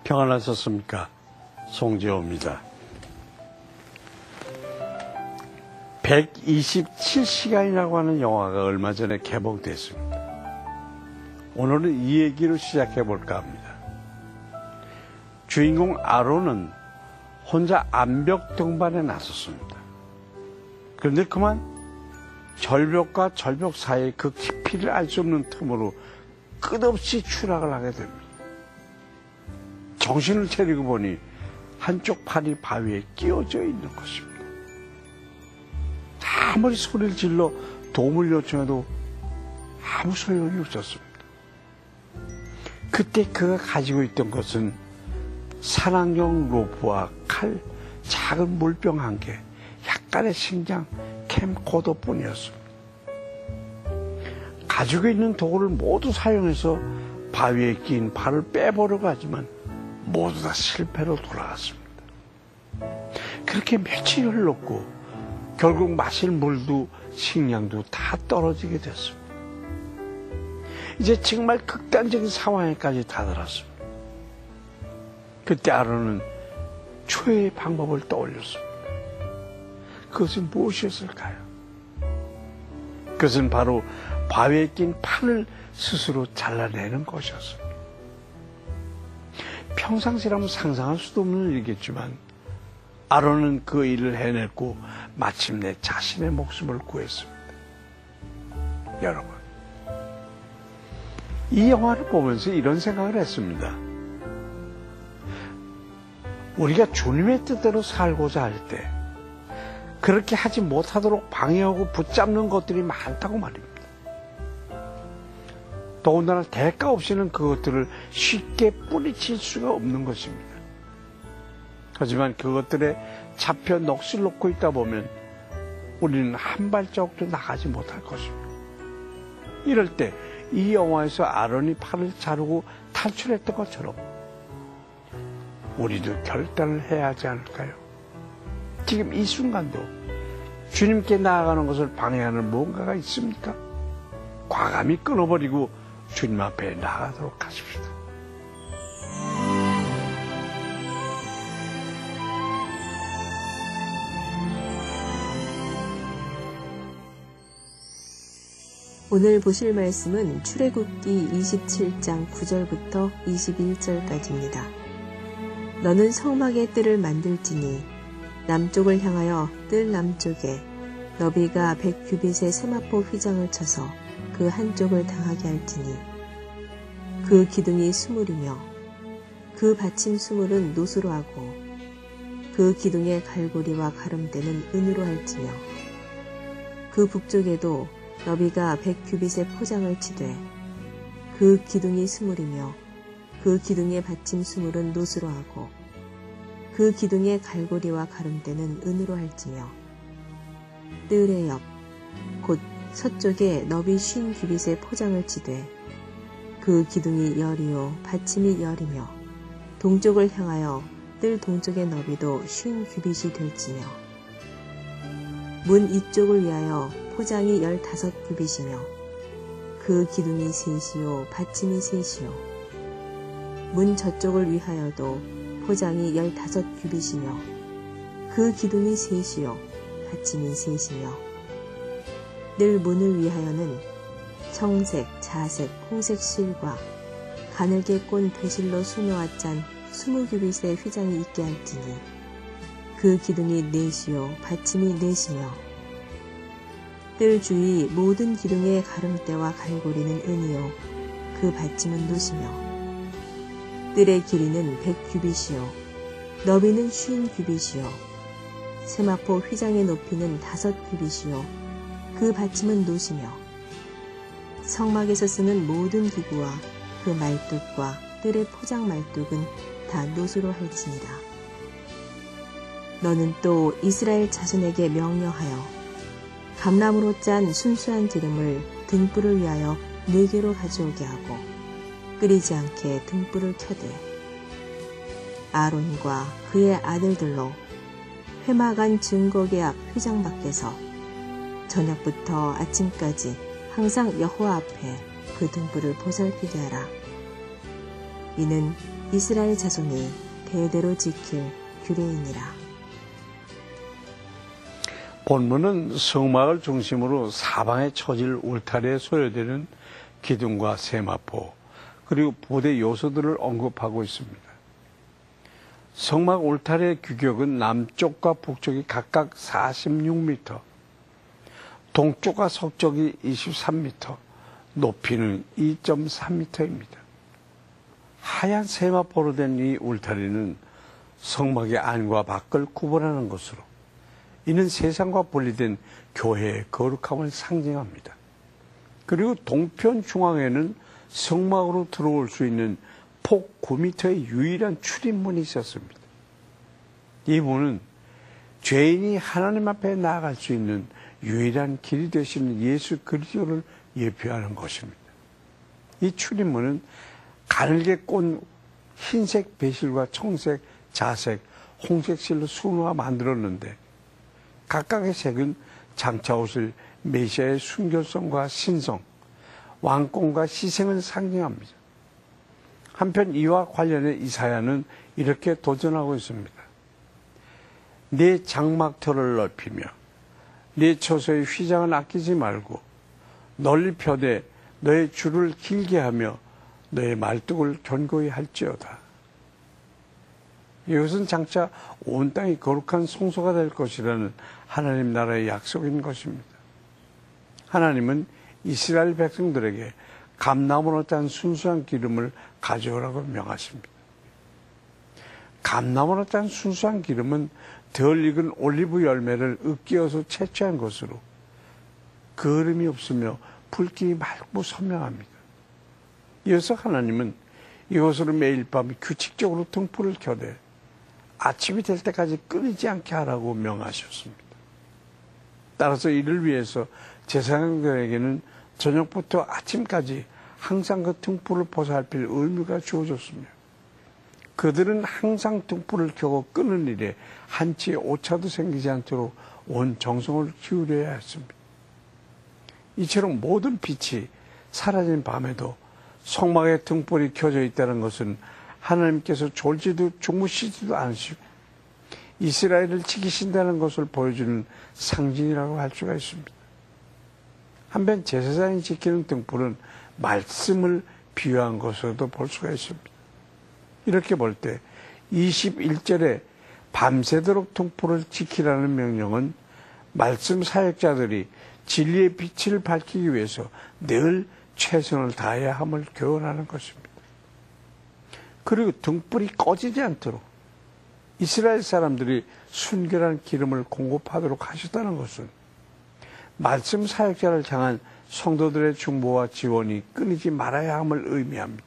평안하셨습니까? 송재호입니다. 127시간이라고 하는 영화가 얼마 전에 개봉됐습니다. 오늘은 이 얘기로 시작해 볼까 합니다. 주인공 아론은 혼자 암벽 등반에 나섰습니다. 그런데 그만 절벽과 절벽 사이의 그 깊이를 알 수 없는 틈으로 끝없이 추락을 하게 됩니다. 정신을 차리고 보니 한쪽 팔이 바위에 끼워져 있는 것입니다. 아무리 소리를 질러 도움을 요청해도 아무 소용이 없었습니다. 그때 그가 가지고 있던 것은 산악용 로프와 칼, 작은 물병 한 개, 약간의 식량, 캠코더뿐이었습니다. 가지고 있는 도구를 모두 사용해서 바위에 낀 발을 빼보려고 하지만 모두 다 실패로 돌아갔습니다. 그렇게 며칠이 흘렀고 결국 마실 물도 식량도 다 떨어지게 됐습니다. 이제 정말 극단적인 상황에까지 다다랐습니다. 그때 아론은 최후의 방법을 떠올렸습니다. 그것은 무엇이었을까요? 그것은 바로 바위에 낀 판을 스스로 잘라내는 것이었습니다. 평상시라면 상상할 수도 없는 일이겠지만 아론은 그 일을 해냈고 마침내 자신의 목숨을 구했습니다. 여러분, 이 영화를 보면서 이런 생각을 했습니다. 우리가 주님의 뜻대로 살고자 할 때 그렇게 하지 못하도록 방해하고 붙잡는 것들이 많다고 말입니다. 더군다나 대가 없이는 그것들을 쉽게 뿌리칠 수가 없는 것입니다. 하지만 그것들에 잡혀 넋을 놓고 있다 보면 우리는 한 발자국도 나가지 못할 것입니다. 이럴 때 이 영화에서 아론이 팔을 자르고 탈출했던 것처럼 우리도 결단을 해야 하지 않을까요? 지금 이 순간도 주님께 나아가는 것을 방해하는 무언가가 있습니까? 과감히 끊어버리고 주님 앞에 나아가도록 하십시다. 오늘 보실 말씀은 출애굽기 27장 9절부터 21절까지입니다. 너는 성막의 뜰을 만들지니 남쪽을 향하여 뜰 남쪽에 너비가 100규빗의 세마포 휘장을 쳐서 그 한쪽을 당하게 할지니 그 기둥이 수물이며 그 받침 수물은 노수로 하고 그 기둥의 갈고리와 가름대는 은으로 할지며 그 북쪽에도 너비가 100규빗의 포장을 치되 그 기둥이 수물이며 그 기둥의 받침 수물은 노수로 하고 그 기둥의 갈고리와 가름대는 은으로 할지며 뜰의 옆 곧 서쪽에 너비 50규빗의 포장을 치되 그 기둥이 열이요 받침이 열이며 동쪽을 향하여 뜰 동쪽의 너비도 50규빗이 될지며 문 이쪽을 위하여 포장이 15규빗이며 그 기둥이 셋이요 받침이 셋이요 문 저쪽을 위하여도 포장이 15규빗이며 그 기둥이 셋이요 받침이 셋이며 늘 문을 위하여는 청색, 자색, 홍색 실과 가늘게 꼰 배실로 수놓아 짠 20규빗의 휘장이 있게 할지니 그 기둥이 넷이요 받침이 넷이며 뜰 주위 모든 기둥의 가름대와 갈고리는 은이요 그 받침은 노시며 뜰의 길이는 100규빗이요 너비는 50규빗이요 세마포 휘장의 높이는 5규빗이요 그 받침은 노시며 성막에서 쓰는 모든 기구와 그 말뚝과 뜰의 포장 말뚝은 다 노수로 할지니라. 너는 또 이스라엘 자손에게 명령하여 감람으로 짠 순수한 기름을 등불을 위하여 4개로 가져오게 하고 끓이지 않게 등불을 켜되 아론과 그의 아들들로 회막안 증거계 앞 휘장 밖에서 저녁부터 아침까지 항상 여호와 앞에 그 등불을 보살피게 하라. 이는 이스라엘 자손이 대대로 지킬 규례이니라. 본문은 성막을 중심으로 사방에 쳐질 울타리에 소요되는 기둥과 세마포 그리고 부대 요소들을 언급하고 있습니다. 성막 울타리의 규격은 남쪽과 북쪽이 각각 46m, 동쪽과 서쪽이 23m, 높이는 2.3m입니다. 하얀 세마포로 된 이 울타리는 성막의 안과 밖을 구분하는 것으로 이는 세상과 분리된 교회의 거룩함을 상징합니다. 그리고 동편 중앙에는 성막으로 들어올 수 있는 폭 9m의 유일한 출입문이 있었습니다. 이 문은 죄인이 하나님 앞에 나아갈 수 있는 유일한 길이 되시는 예수 그리스도를 예표하는 것입니다. 이 출입문은 가늘게 꼰 흰색 배실과 청색, 자색, 홍색 실로 수놓아 만들었는데 각각의 색은 장차 오실 메시아의 순결성과 신성, 왕권과 희생을 상징합니다. 한편 이와 관련해 이사야는 이렇게 도전하고 있습니다. 내 장막터를 넓히며 내 처소의 휘장을 아끼지 말고 널리 펴되 너의 줄을 길게 하며 너의 말뚝을 견고히 할지어다. 이것은 장차 온 땅이 거룩한 성소가 될 것이라는 하나님 나라의 약속인 것입니다. 하나님은 이스라엘 백성들에게 감나무로 짠 순수한 기름을 가져오라고 명하십니다. 감나무로 짠 순수한 기름은 덜 익은 올리브 열매를 으깨어서 채취한 것으로 거름이 없으며 불길이 맑고 선명합니다. 이어서 하나님은 이것으로 매일 밤 규칙적으로 등불을 켜되 아침이 될 때까지 끊이지 않게 하라고 명하셨습니다. 따라서 이를 위해서 제사장들에게는 저녁부터 아침까지 항상 그 등불을 보살필 의무가 주어졌으며 그들은 항상 등불을 켜고 끄는 일에 한치의 오차도 생기지 않도록 온 정성을 기울여야 했습니다. 이처럼 모든 빛이 사라진 밤에도 성막에 등불이 켜져 있다는 것은 하나님께서 졸지도 주무시지도 않으시고 이스라엘을 지키신다는 것을 보여주는 상징이라고 할 수가 있습니다. 한편 제사장이 지키는 등불은 말씀을 비유한 것으로도 볼 수가 있습니다. 이렇게 볼 때 21절에 밤새도록 등불을 지키라는 명령은 말씀 사역자들이 진리의 빛을 밝히기 위해서 늘 최선을 다해야 함을 교훈하는 것입니다. 그리고 등불이 꺼지지 않도록 이스라엘 사람들이 순결한 기름을 공급하도록 하셨다는 것은 말씀 사역자를 향한 성도들의 중보와 지원이 끊이지 말아야 함을 의미합니다.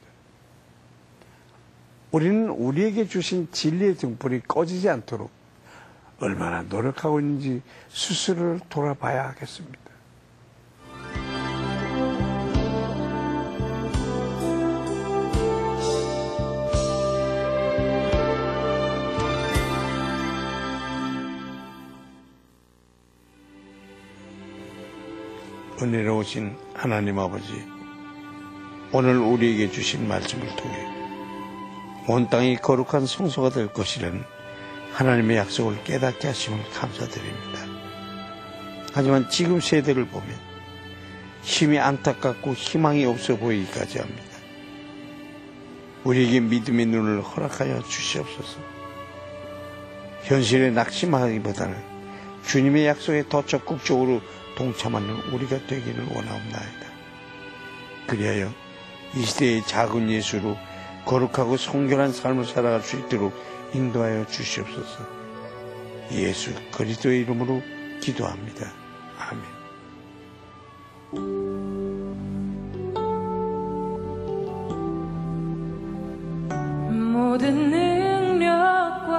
우리는 우리에게 주신 진리의 등불이 꺼지지 않도록 얼마나 노력하고 있는지 스스로를 돌아봐야 하겠습니다. 은혜로우신 하나님 아버지, 오늘 우리에게 주신 말씀을 통해 온 땅이 거룩한 성소가 될 것이라는 하나님의 약속을 깨닫게 하심을 감사드립니다. 하지만 지금 세대를 보면 힘이 안타깝고 희망이 없어 보이기까지 합니다. 우리에게 믿음의 눈을 허락하여 주시옵소서. 현실에 낙심하기보다는 주님의 약속에 더 적극적으로 동참하는 우리가 되기를 원하옵나이다. 그리하여 이 시대의 작은 예수로 거룩하고 성결한 삶을 살아갈 수 있도록 인도하여 주시옵소서. 예수 그리스도의 이름으로 기도합니다. 아멘. 모든 능력과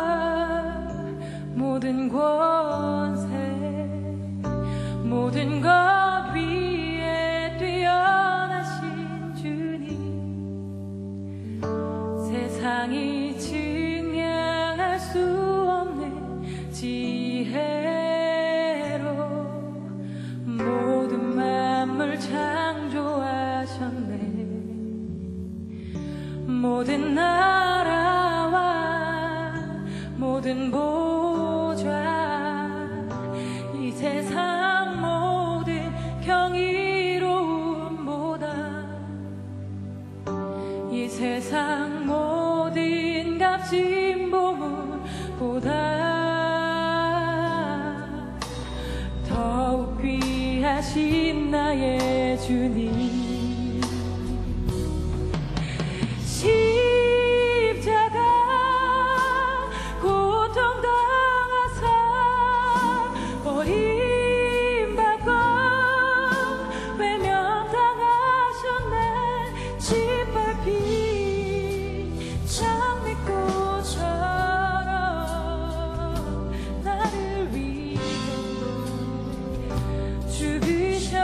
모든 권세 모든 것 위에 뛰어나신 주님, 세상이 증량할 수 없는 지혜로 모든 만물 창조하셨네. 모든 나라 값진 보물보다 더욱 귀하신 나의 주님. 십자가 고통당하사 버림받고 외면당하셨네. 짓밟힌 장미꽃처럼 나를 위해 죽으셨네.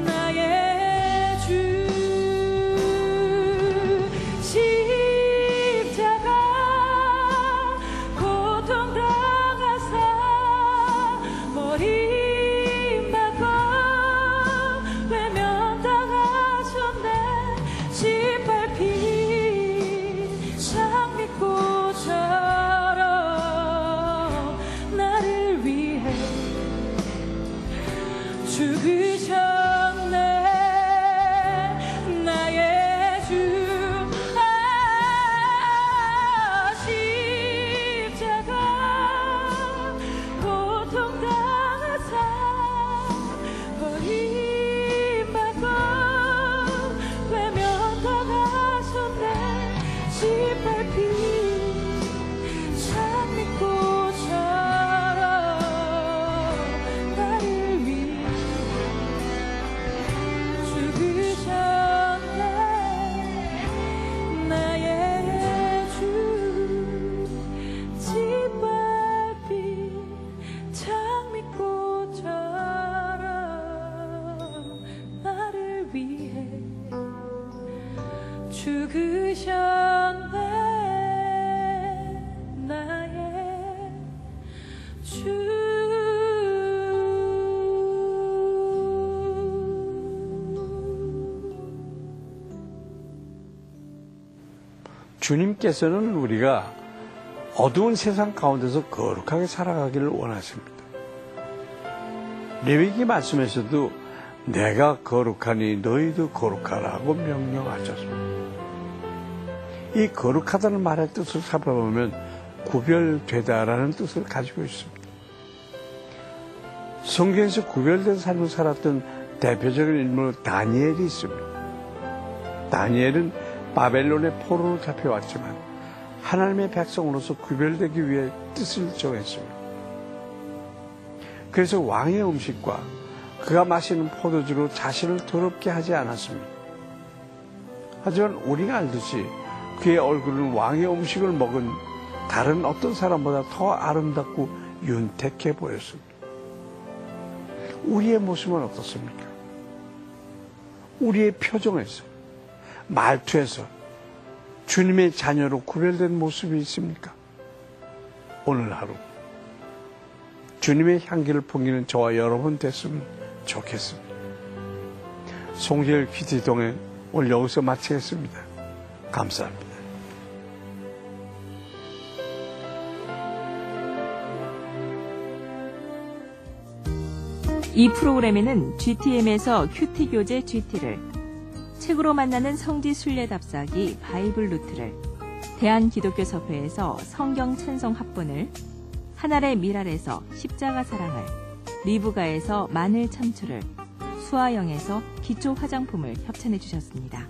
나의 주. 십자가 고통당하사 버림받고 외면당하셨네. 짓밟힌 장미꽃처럼 나를 위해 죽으셨네. 나의 주. 십자가 고통당하사 버림받고 외면당하셨네. 짓밟힌 장미꽃처럼 나를 위해 죽으셨네. 나의 주. 짓밟힌 장미꽃처럼 나를 위해 죽으셨네. 나의 주. 주님께서는 우리가 어두운 세상 가운데서 거룩하게 살아가기를 원하십니다. 레위기 말씀에서도 내가 거룩하니 너희도 거룩하라고 명령하셨습니다. 이 거룩하다는 말의 뜻을 살펴보면 구별되다라는 뜻을 가지고 있습니다. 성경에서 구별된 삶을 살았던 대표적인 인물 다니엘이 있습니다. 다니엘은 바벨론의 포로로 잡혀왔지만 하나님의 백성으로서 구별되기 위해 뜻을 정했습니다. 그래서 왕의 음식과 그가 마시는 포도주로 자신을 더럽게 하지 않았습니다. 하지만 우리가 알듯이 그의 얼굴은 왕의 음식을 먹은 다른 어떤 사람보다 더 아름답고 윤택해 보였습니다. 우리의 모습은 어떻습니까? 우리의 표정에서, 말투에서 주님의 자녀로 구별된 모습이 있습니까? 오늘 하루 주님의 향기를 풍기는 저와 여러분 됐으면 좋겠습니다. 송재일 퀴즈동행 오늘 여기서 마치겠습니다. 감사합니다. 이 프로그램에는 GTM에서 큐티 교재 GT를, 책으로 만나는 성지 순례 답사기 바이블 루트를, 대한기독교협회에서 성경 찬송 합본을, 하늘의 미랄에서 십자가 사랑을, 리브가에서 마늘 참초를, 수아영에서 기초 화장품을 협찬해 주셨습니다.